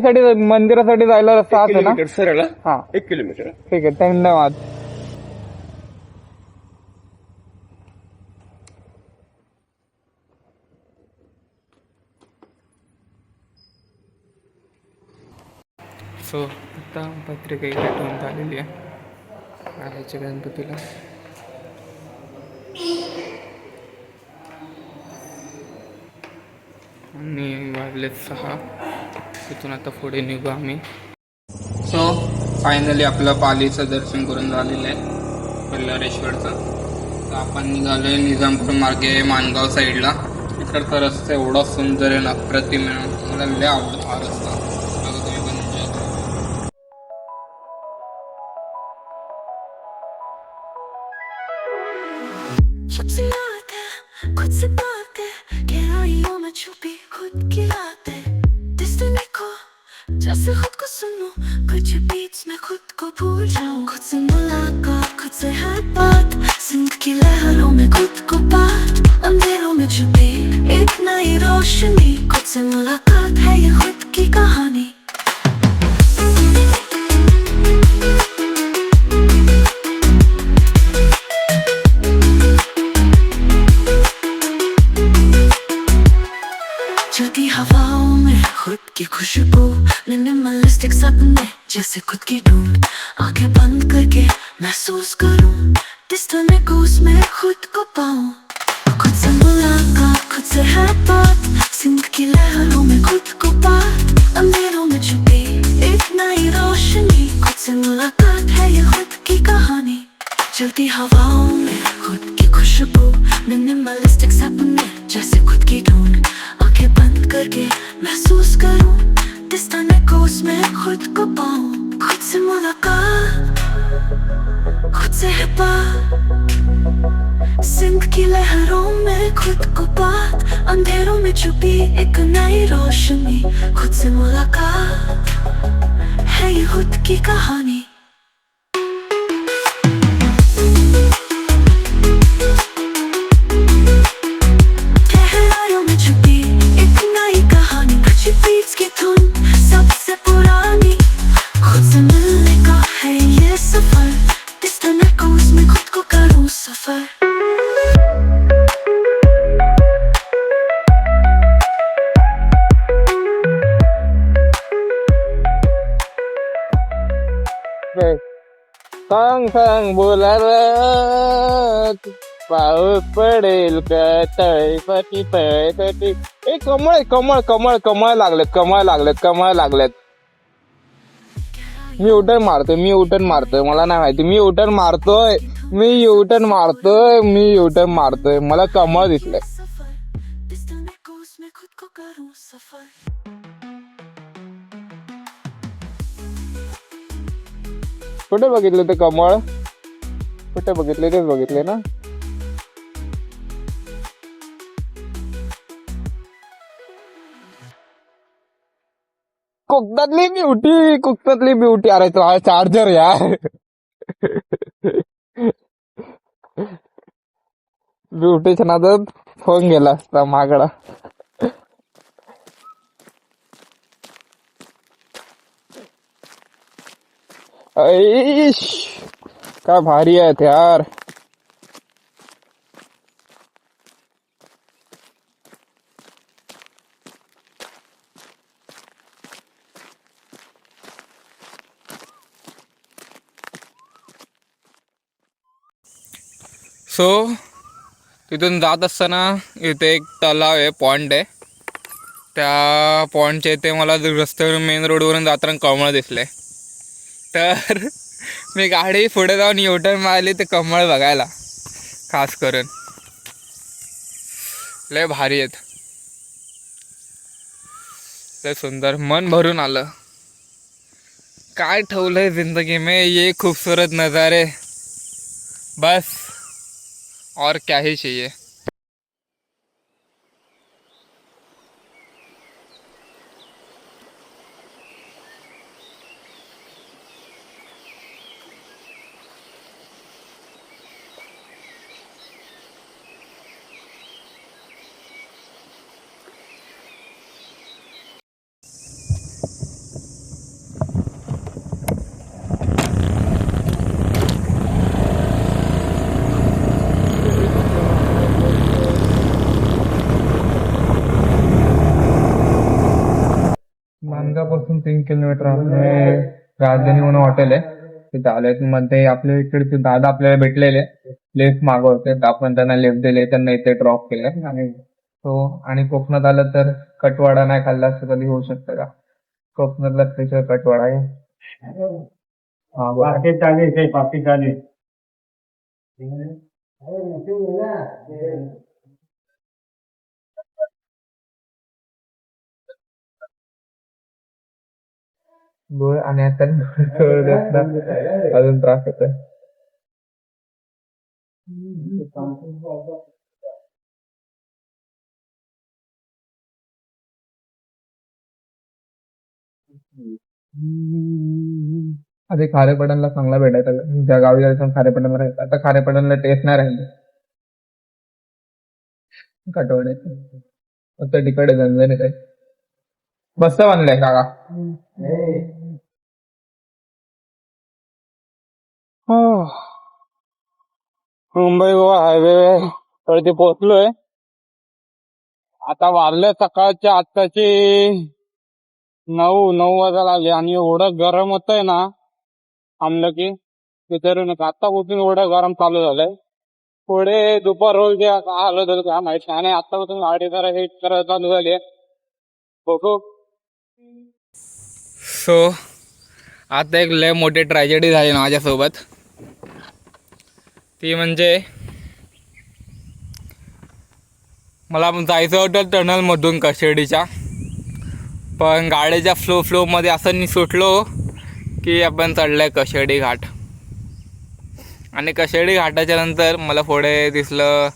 साठी मंदिरासाठी जायला रस्ता आहे ना? सरळ हा 1 किलोमीटर. ठीक आहे, धन्यवाद. सो आता पत्रिका इकडे ठेवून झालेली आहे आल्याच्या गणपतीला. आणि वाजले 6. तिथून आता पुढे निघू आम्ही. सो फायनली आपलं पालीचं दर्शन करून झालेलं आहे कल्हारेश्वरचं. तर आपण निघालोय निजामपूर मार्गे माणगाव साईडला. इकडचा रस्ता एवढा सुंदर आहे ना, अप्रतिम आहे. मला लय आवडतो हा रस्ता. बघा तुम्ही पण enjoy करा. सबसे याद है खुद से बातें, गहराइयों में छुपी खुद की बातें. डेस्टिनी को जैसे खुद को सुनूं, कुछ बीच में खुद को भूल जाऊं. खुद से मुलाकात, खुद से है बात, जिंदगी की लहरों में खुद को पार. अंधेरों में छुपी एक नई रोशनी, खुद से मुलाकात है ये खुद की कहानी. चलती हवाओं में खुद की खुशबू, मिनिमलिस्टिक सपने जैसे खुद की ढूंढ. आंखें बंद करके महसूस करूं, डिस्टेंस को उसमें खुद को पाऊं. खुद से मुलाकात, खुद से है बात, जिंदगी की लहरों में खुद को पार. अंधेरों में छुपी एक नई रोशनी, खुद से मुलाकात है ये खुद की कहानी. चलती हवाओं में खुद की खुशबू, मिनिमलिस्टिक सपने जैसे खुद की ढूंढ. आंखें बंद करके महसूस करूं, डिस्टेंस को उसमें खुद को पाऊं. खुद से मुलाकात, खुद से है बात, जिंदगी की लहरों में खुद को बात. अंधेरों में छुपी एक नई रोशनी, खुद से मुलाकात है ये खुद की कहानी. गहराइयों में छुपी एक नई कहानी, कुछ बीच की धुन सबसे पुरानी. खुद से मिलने का है ये सफर, डिस्टेंस को उसमें खुद को करूं सफर. सांग सांग बोलार पाऊस पडेल का तळीसाठी तळीसाठी. ए कमळ कमळ कमळ कमळ लागलेत, कमळ लागलेत, कमळ लागलेत. मी उटर्न मारतोय, मी उटर्न मारतोय. मला नाही माहिती, मी उटर्न मारतोय, मी युटर्न मारतोय, मी युटर्न मारतोय. मला कमळ दिसलंय. डिस्टेंस को उसमें खुद को करूं सफर. कुठे बघितले ते कमळ? कुठे बघितले? तेच बघितले ना. कोकणातली ब्युटी, कोकणातली ब्युटी. अरे तो हा चार्जर यार. ब्युटीच्या नादात फोन गेला असता मागडा. ऐश काय भारी आहेत यार. सो तिथून जात असताना इथे एक तलाव आहे, पॉइंट आहे. त्या पॉइंटच्या इथे मला रस्त्यावरून मेन रोडवरून जाताना कमळ दिसले. तर मी गाडी पुढे जाऊन युटर्न मारली ते कमळ बघायला. खास करून लय भारी आहेत, लय सुंदर. मन भरून आलं. काय ठेवलंय जिंदगी में ये खूबसूरत नज़ारे, बस और क्या ही चाहिए. मानगापासून 3 किलोमीटर आपले राजधानी म्हणून हॉटेल आहे तिथे आले. मध्ये आपल्या इकडचे दादा आपल्याला भेटलेले, लिफ्ट मागवते तर आपण त्यांना लिफ्ट दिले, त्यांना इथे ड्रॉप केलं. आणि कोकणात आलं तर कटवाडा नाही खाल्ला असं कधी होऊ शकतं का? कोकणातला स्पेशल कटवाडा आहे. हा बरं. पाकिट चाले गोळ आणि आता अजून त्रास होतोय. आधी खारेपटणला चांगला भेटायचा, ज्या गावी जायचं खारेपटणला राहायचं. आता खारेपटणला टेस्ट नाही राहिली कटवड्याची, फक्त तिकडे झणझणीत आहे. मस्त बनलंय काका. मुंबई गोवा हायवे वरती पोहोचलोय. आता वाजले सकाळच्या आत्ताची 9 वाजायला आले आणि एवढं गरम होतंय ना थांबलं की विचारू नका. आतापासून एवढं गरम चालू झालंय. पुढे दुपार रोज जे आलं तर काय माहिती नाही. आतापासून गाडी जरा हिट करायला चालू झाली. बघू. सो आता एक लय मोठी ट्रॅजेडी झाली माझ्यासोबत. ती म्हणजे मला जायचं होतं टनलमधून कशेडीच्या, पण गाडीच्या फ्लोमध्ये असं मी सुटलो की आपण चढलंय कशेडी घाट. आणि कशेडी घाटाच्या नंतर मला पुढे दिसलं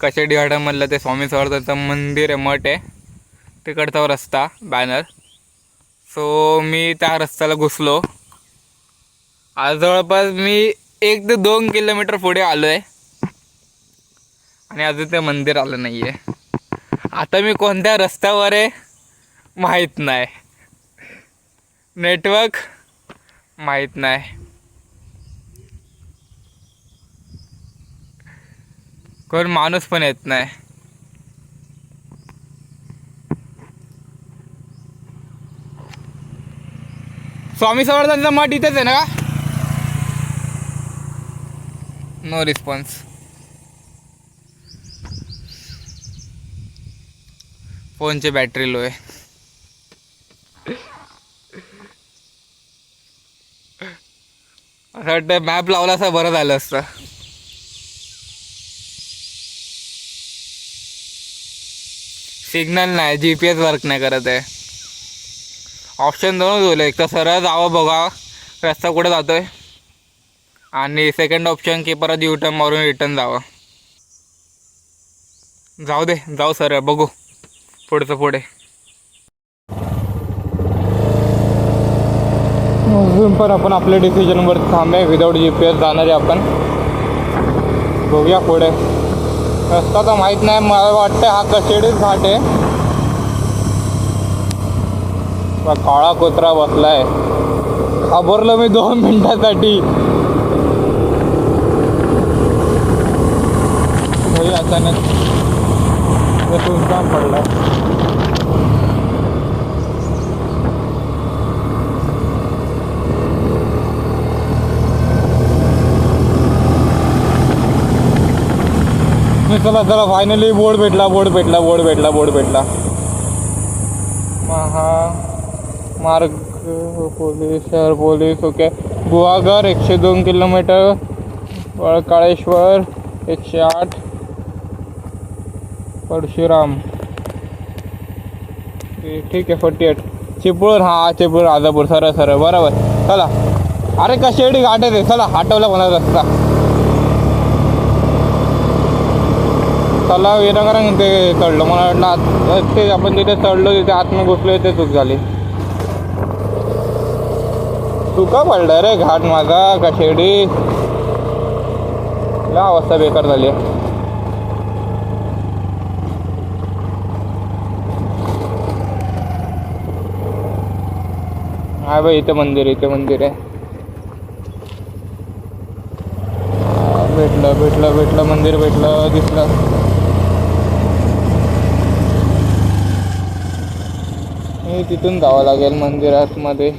कशेडी घाटामधलं ते स्वामी समर्थांचं मंदिर आहे, मठ आहे, तिकडचा रस्ता बॅनर. सो मी त्या रस्त्याला घुसलो. आज जवळपास मी 1 ते 2 किलोमीटर पुढे आलो आहे आणि अजून ते मंदिर आलं नाही आहे. आता मी कोणत्या रस्त्यावर आहे माहीत नाही, नेटवर्क माहीत नाही, कोण माणूस पण येत नाही. स्वामी समर्थांचा मठ इथेच आहे ना का? No response. फोनची बॅटरी लो आहे. असं वाटतं मॅप लावला असं बरं झालं असतं. सिग्नल नाही, GPS वर्क नाही करत आहे. ऑप्शन दोनच होईल, एक तर सरळ जावं बघा रस्ता कुठे जातोय, आणि सेकंड ऑप्शन की परत U-टर्न मारून रिटर्न जावं. जाऊ दे, जाऊ सरळ, बघू पुढचं पुढे. अजून पण आपण आपल्या डिसिजनवर थांबे. विदाऊट GPS जाणार आहे आपण. बघूया पुढे. रस्ता तर माहीत नाही. मला वाटतं हा कशेडीच घाट आहे. काळा कुत्रा बसलाय. घाबरलो मी 2 मिनिटासाठी. अचानक सुनसान पडला. चला चला, फायनली बोर्ड भेटला. महामार्ग पोलीस, शहर police. Okay. Guhagar 102 kilometre, Kaleshwar 108, Parshuram ठीक आहे 48, चिपळूण. हा चिपळूण राजापूर, सरळ बरोबर. चला. अरे कशेडी घाट आहे. चला आठवला मला रस्ता. चला विनाकारण ते चढलो. मला वाटलं ते आपण तिथे चढलो, तिथे आतमध्ये घुसलो, ते चूक झाली. चुका पडला रे घाट माझा. कशेडी ला अवस्था बेकार झाली आहे. हा भाई, इथे मंदिर आहे. भेटलं मंदिर दिसलं. आणि तिथून जावं लागेल मंदिरात मध्ये.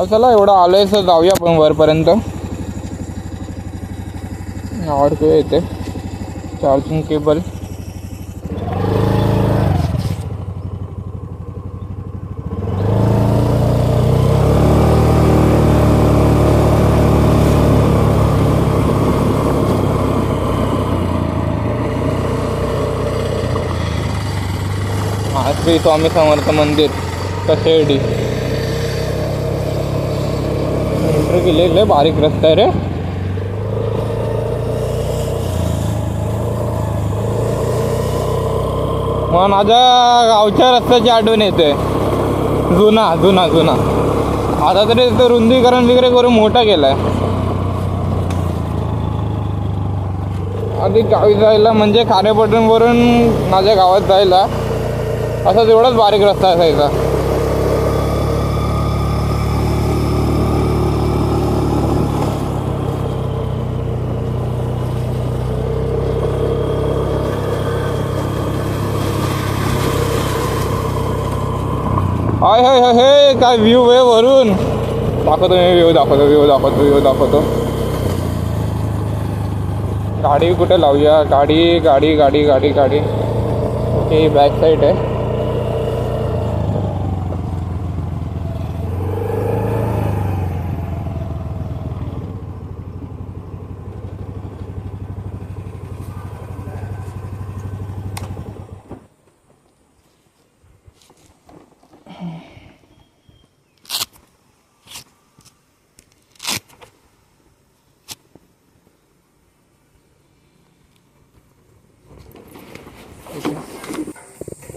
चला एवढं आलंय तर जाऊया आपण वरपर्यंत. आवडतो येते चार्जिंग केबल. श्री स्वामी समर्थ मंदिर कशेडी एंट्री केली. लय बारीक रस्ता आहे रे. मग माझ्या गावच्या रस्त्याची आठवण येते. जुना जुना जुना. आता तरी तो रुंदीकरण वगैरे करून मोठा केलाय. आधी गावी जायला म्हणजे खारेपटणवरून माझ्या गावात जायला असा तेवढाच बारीक रस्ता असायचा. हाय हाय हाय हे काय व्ह्यू आहे वरून. दाखवतो मी व्ह्यू दाखवतो. गाडी कुठे लावूया. गाडी गाडी गाडी गाडी गाडी ओके बॅक साईड आहे.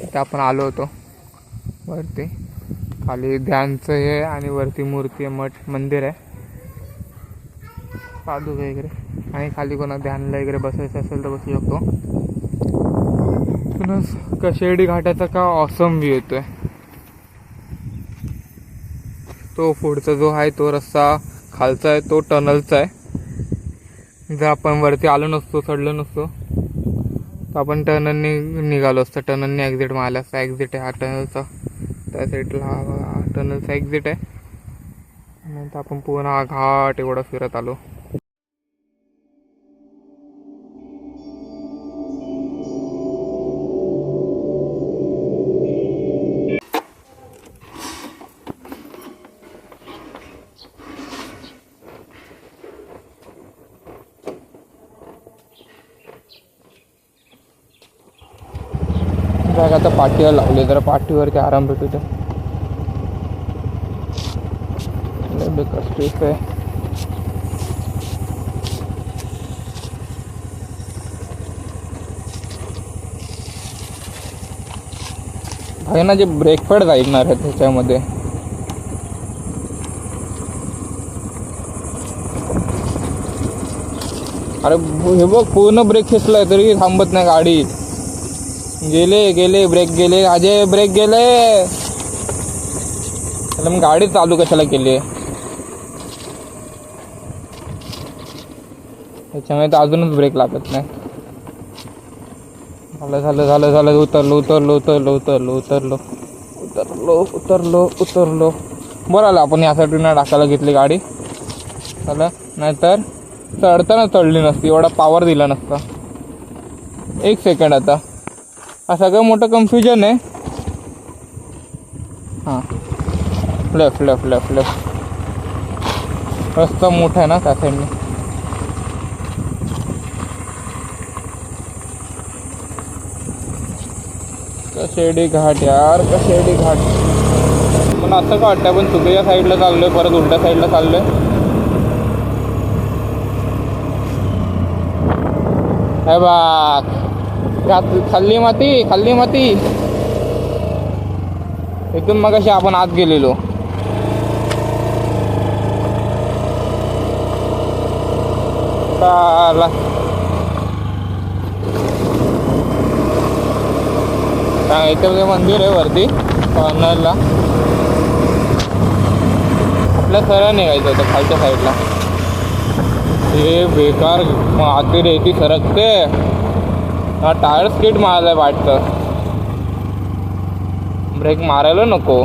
इथे आपण आलो होतो वरती. खाली ध्यानचं हे आणि वरती मूर्ती आहे, मठ मंदिर आहे, पादुका वगैरे. आणि खाली कोणा ध्यानला वगैरे बसायचं असेल तर बसू शकतो. पुन्हा कशेडी घाटाचा का ऑसम व्ह्यू येतोय. तो पुढचा जो आहे तो रस्ता खालचा आहे तो टनलचा आहे. जर आपण वरती आलो नसतो चढलो नसतो तर आपण टनलने निघालो असतं. टनलने एक्झिट मारला असता. एक्झिट आहे हा टनलचा. त्या साईडला हा टनलचा एक्झिट आहे. नंतर आपण पूर्ण हा घाट एवढा फिरत आलो. आता पाठीवर लावले जरा पाठीवरती आराम भेटू दे. कष्ट आहे. भाई ना जे ब्रेकपॅड ऐकणार आहे त्याच्यामध्ये अरे हे बघ पूर्ण ब्रेक खेचलाय तरी थांबत नाही गाडी. गेले ब्रेक गेले. अजय ब्रेक गेले. त्याला मग गाडी चालू कशाला केली. त्याच्यामुळे तर अजूनच ब्रेक लागत नाही. झालं उतरलो. बरं आलं आपण यासाठी ना टाकायला घेतली गाडी. झालं नाहीतर चढताना चढली नसती. एवढा पॉवर दिला नसता. 1 सेकंड. आता हा सगळं मोठं कन्फ्युजन आहे. हां लेफ्ट रस्ता मोठा आहे ना त्या साईडने. कशेडी घाट यार कशेडी घाट. पण असं का वाटतं आपण चुकीच्या साईडला चाललोय परत उलट्या साईडला चाललोय. हे बघ खाल्ली माती. इथून मग अशी आपण आत गेलेलो. इथे मंदिर आहे वरती कॉर्नरला. आपल्या सरळ निघायचं होतं खालच्या साईडला. हे बेकार आती रेती सरकते. हा टायर स्किट मारलाय वाटतं. ब्रेक मारायला नको.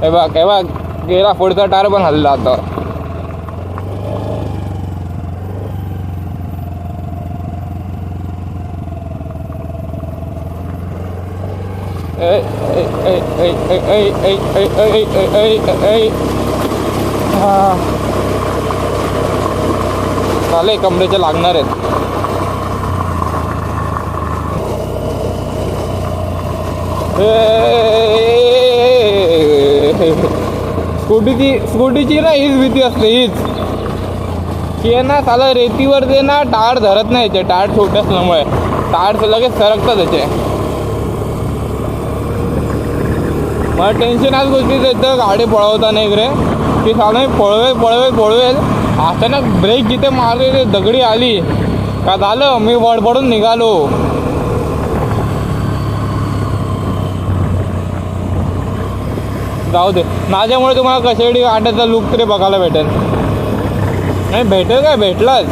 हे बघ गेला पुढचा टायर पण हल्ला आता. चाले कमरेचे लागणार आहेत. स्कूटीची ना हीच भीती असते, हीच की आहे ना साला रेतीवर ते ना टायर धरत नाही. याचे टायर छोटे असल्यामुळे टायर लगेच सरकतात त्याचे. मला टेन्शन आज गोष्टीचं येतं गाडी पळवताना इकडे की साला मी पळवेल अचानक ब्रेक जिथे मारले ते दगडी आली का झालं मी वडबडून निघालो. जाऊ दे, माझ्यामुळे तुम्हाला कशेडी घाटाचा लुक तरी बघायला भेटेल. नाही भेटेल काय, भेटलाच.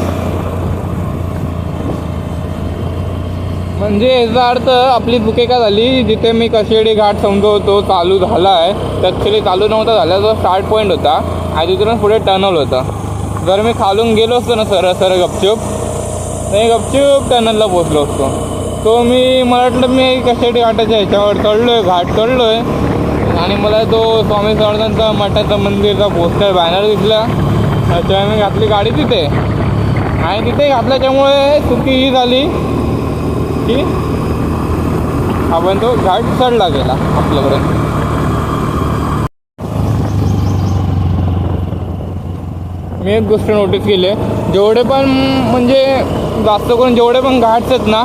म्हणजे याचा अर्थ आपली चुकी का झाली, जिथे मी कशेडी घाट समजवतो चालू झाला आहे तर ॲक्च्युली चालू नव्हता झाला, जो स्टार्ट पॉईंट होता आणि तिथून पुढे टनल होता. जर मी खालून गेलो असतो ना सरळ गपचूप टनलला पोचलो असतो. तो मला वाटलं मी कशेडी घाटाच्या ह्याच्यावर घाट चढलो आहे आणि मला तो स्वामी समर्थांचा मठाचं मंदिरचा पोस्टर बॅनर दिसला. त्याच्यामुळे मी घातली गाडी तिथे आणि तिथे घातल्याच्यामुळे चुकी ही झाली की आपण तो घाट चढला गेला आपल्याकडे. मी एक गोष्ट नोटीस केली आहे, जेवढे पण म्हणजे जास्त करून जेवढे पण घाट्स आहेत ना,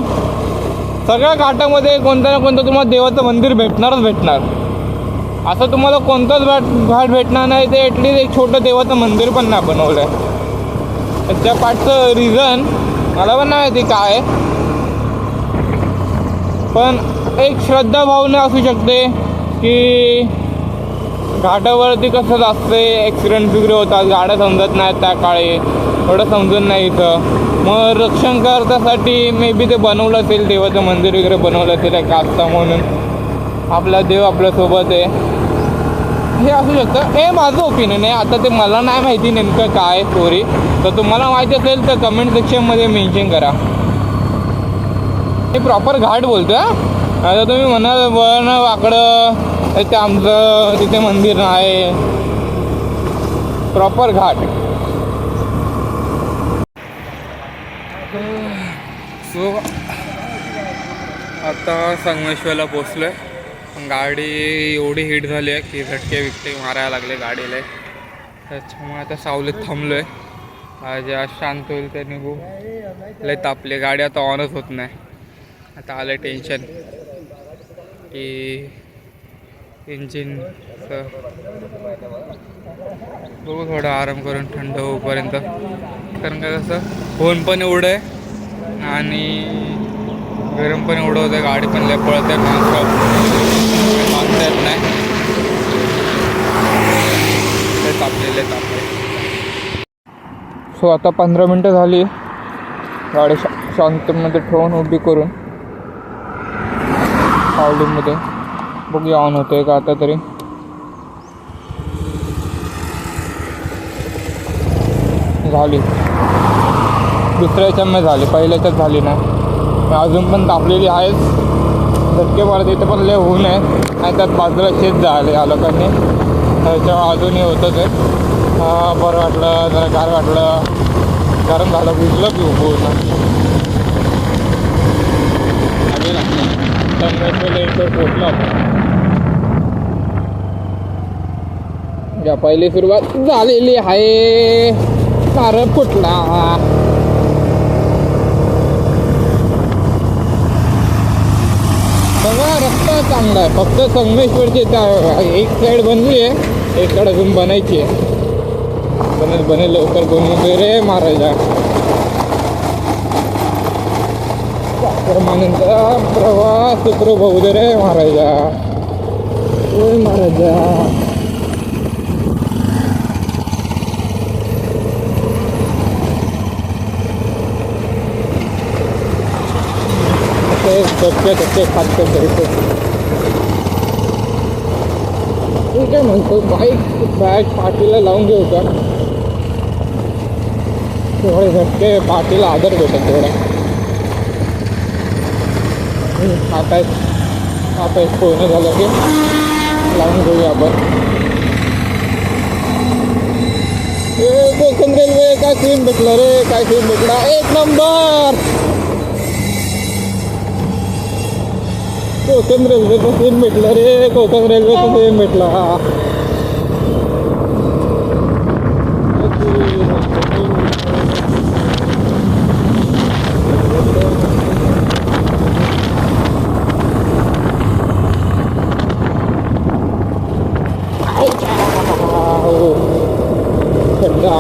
सगळ्या घाटामध्ये कोणतं ना कोणतं तुम्हाला देवाचं मंदिर भेटणार. असं तुम्हाला कोणताच घाट भेटणार नाही ते ॲटलीस्ट एक छोटं देवाचं मंदिर पण नाही बनवलं आहे. त्या पाठचं रिझन मला पण नाही माहिती काय, पण एक श्रद्धा भावना असू शकते की घाटावरती कसं असते ॲक्सिडेंट वगैरे होतात, गाड्या समजत नाहीत त्या काळी, एवढं समजून नाही इथं. मग रक्षण करण्यासाठी मे बी ते बनवलं असेल, देवाचं मंदिर वगैरे बनवलं असेल एक आस्था म्हणून. आपला देव आपल्यासोबत आहे हे असू शकतं. हे माझं ओपिनियन आहे. आता ते मला नाही माहिती नेमकं काय स्टोरी, तर तुम्हाला माहिती असेल तर कमेंट सेक्शनमध्ये मेन्शन करा. हे प्रॉपर घाट बोलतो. आता तुम्ही म्हणाल वळण वाकडं ते आमचं तिथे मंदिर आहे, प्रॉपर घाट. सो आता संगमेश्वरला पोचलो आहे. गाडी एवढी हिट झाली आहे की झटके मारायला लागले गाडीला. त्याच्यामुळे आता सावलीत थांबलो आहे. आज शांत होईल ते निघू. लय तापले, गाडी आता ऑनच होत नाही. आता आलं टेन्शन की इंजिनचं बघू थोडं आराम करून थंड होऊपर्यंत. कारण का कसं फोन पण एवढं आहे आणि गरम पण एवढं होतं, गाडी पण लय पळत आहे नॉनस्टॉप, मागता येत नाही. तापले. सो आता 15 मिनटं झाली गाडी शांतमध्ये ठेवून उभी करून सावलीमध्ये. बघूया ऑन होतोय का आता तरी. झाली दुसऱ्या याच्यामध्ये झाली, पहिल्याच्याच झाली नाही. अजून पण तापलेली आहेच. झटके मारत इथे पण लय ऊन आहे आणि त्यात बाजूला शेत झाले या लोकांनी, त्याच्या अजूनही होतंच आहे. बरं वाटलं, जरा गार वाटलं, गरम झालं, भिजलं की पूर्ण. पोचलो या पहिली सुरुवात झालेली आहे. कार फुटला. बघा रस्ता चांगला आहे, फक्त संगमेश्वरची एक साईड बनली आहे, एक साईड अजून बनायची आहे. बनेल लवकर बनवून रे महाराजा. परमानंदचा प्रवास सुखरूप होऊ दे रे महाराजा. ओय महाराजा. टक्के खाद्य काय म्हणतो बाईक बॅग पाठीला लावून घेऊ का थोडे झटके पाठीला आदर भेटत थोडा आता एक पोहणं झालं की लावून घेऊया आपण कोकण रेल्वे काय सीन भेटलं रे काय सीन भेटला एक नंबर कोकण रेल्वेचं सीन भेटलं रे कोकण रेल्वेचं सीन भेटला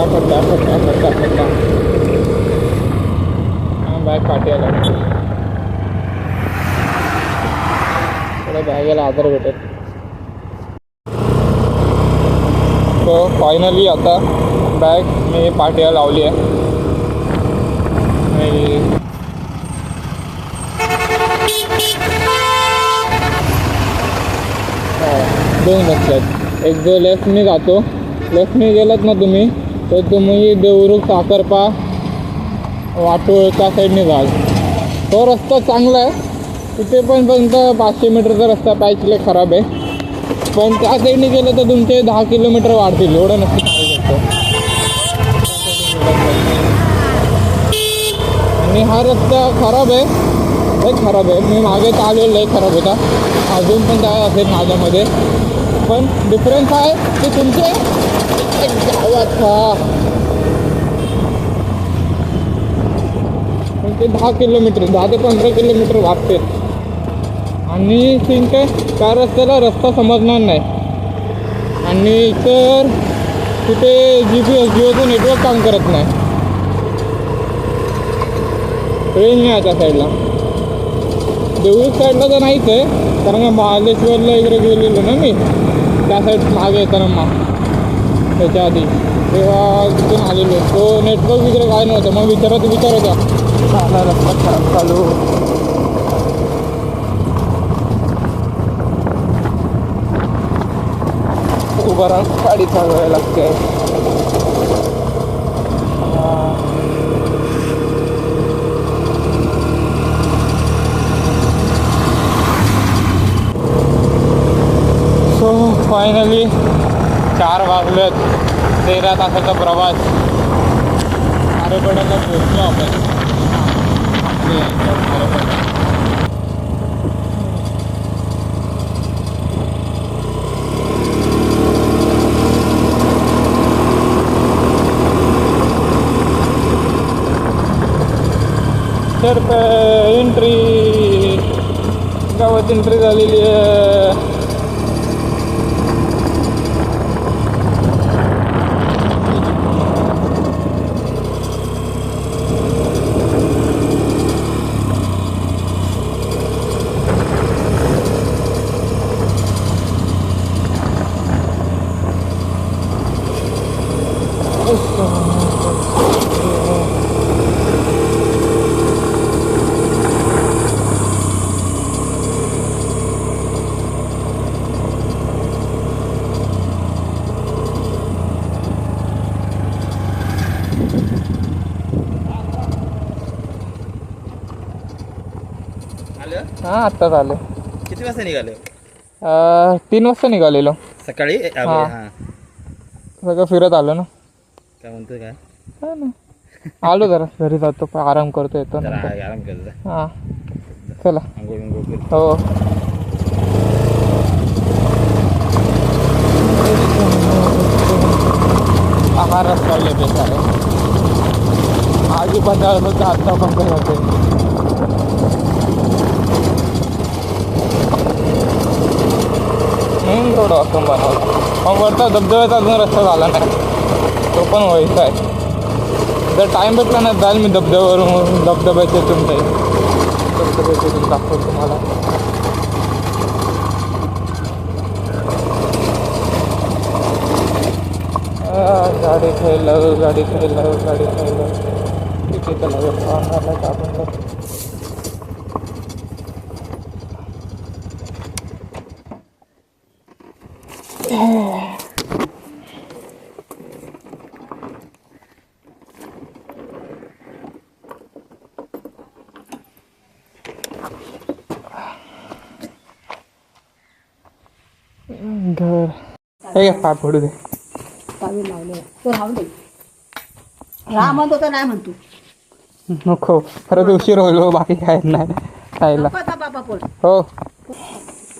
खड्डा बॅग काठी आला थोड्या बॅगेला आधार भेटेल सो फायनली आता बॅग मी पाठीला लावली आहे दोन रस्त्यात एक जो लेफ्टने जातो लेफ्टने गेलात ना तुम्ही तर तुम्ही देवरुख साखरपा वाटोळ त्या साईडने जाल तो रस्ता चांगला आहे तिथे पण 500 मीटरचा रस्ता पॅचले खराब आहे पण त्या साईडने गेलं तर तुमचे 10 किलोमीटर वाढतील एवढं नक्की सांगू शकतो आणि हा रस्ता खराब आहे लय खराब आहे मी मागे चालवलं लय खराब होता अजून पण काय असेल माझ्यामध्ये पण डिफरन्स आहे की तुमचे गावात ते 10 किलोमीटर 10 ते 15 किलोमीटर वाटते आणि सीन काय त्या रस्त्याला रस्ता समजणार नाही आणि तर तिथे जिओचं नेटवर्क काम करत नाही ट्रेन नाही आहे त्या साईडला देऊळ साईडला तर नाहीच आहे कारण का महाबळेश्वरला इकडे गेलेलो ना मी त्या साईड मागे येताना त्याच्या आधी तेव्हा तिथून आलेलो तो नेटवर्क वगैरे काय नव्हतं मग विचारत झाला रस्ता खराब चालू उभा राहून गाडी चालवायला लागते सो फायनली 4 वाजलेत 13 तासाचा प्रवास आरेपड्याला पोहोचलो आपण तर एंट्री गावात एंट्री झालेली आहे हां आत्ताच आले किती वाजता निघाले 3 वाजता निघालेलो सकाळी हां सगळं फिरत आलो ना काय म्हणतो काय ना आलो जरा घरी जातो आराम करतो येतो आराम करतो हां चला आंघोळ हो आहारच चालले बेकार आधी पण होतं आत्ता पण होते म्हणून थोडं असं बनवलं मग वरचा धबधब्याचा अजून रस्ता झाला नाही तो पण व्हायचा आहे जर टाईम भेटला ना जाईल मी धबधब्याचे दाखवतो तुम्हाला गाडी खायला तिथे त्याला आपण घर हे घे, पाय पडू दे. पावी लावले तो राहून दे. राह म्हणतो तर नाही म्हणतो. नको खरंच उशीर होईल हो, बाकी काय नाही खायला. नकोचा बाबा पोट हो.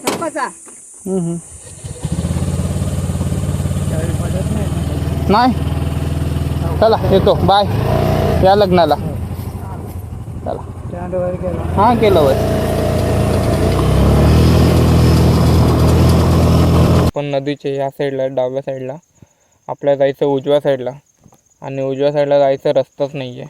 नकोचा. नाही चला येतो, बाय. या लग्नाला चला. हां केलं वर. पण नदीच्या या साईडला, डाव्या साईडला आपल्याला जायचं उजव्या साईडला, आणि उजव्या साईडला जायचं रस्ताच नाही आहे.